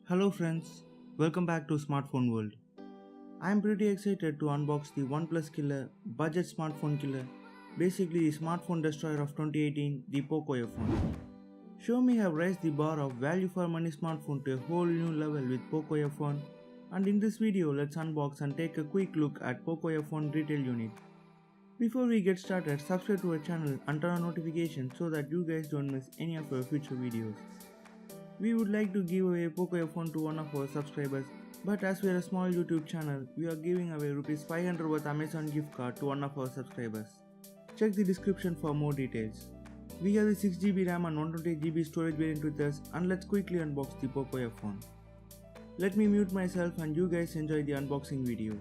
Hello friends, welcome back to Smartphone World. I am pretty excited to unbox the OnePlus killer, budget smartphone killer, basically the smartphone destroyer of 2018, the Poco F1. Xiaomi have raised the bar of value for money smartphone to a whole new level with Poco F1, and in this video let's unbox and take a quick look at Poco F1 retail unit. Before we get started, subscribe to our channel and turn on notifications so that you guys don't miss any of our future videos. We would like to give away Poco F1 to one of our subscribers, but as we are a small YouTube channel, we are giving away Rs 500 worth Amazon gift card to one of our subscribers. Check the description for more details. We have the 6GB RAM and 128GB storage variant with us, and let's quickly unbox the Poco F1. Let me mute myself and you guys enjoy the unboxing video.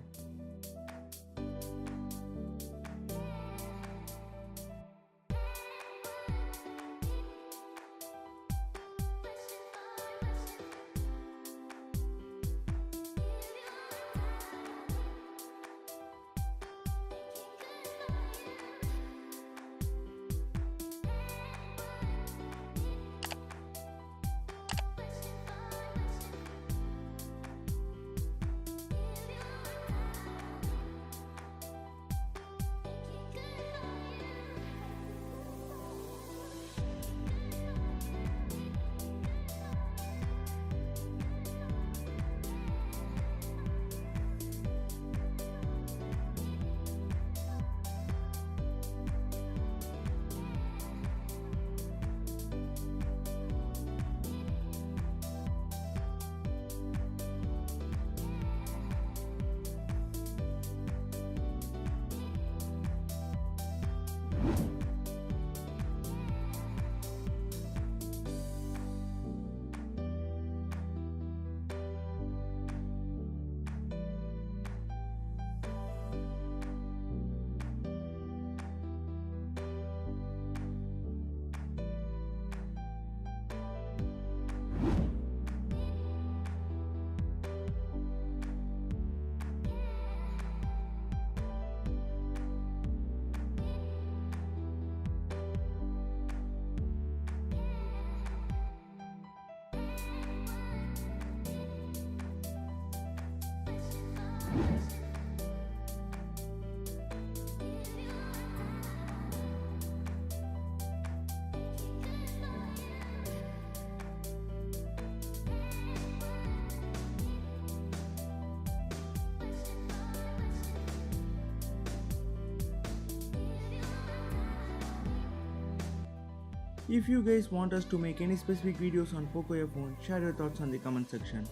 If you guys want us to make any specific videos on Poco F1, share your thoughts on the comment section.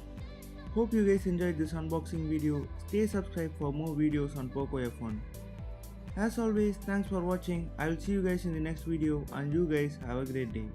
Hope you guys enjoyed this unboxing video. Stay subscribed for more videos on Poco F1. As always, thanks for watching. I will see you guys in the next video and you guys have a great day.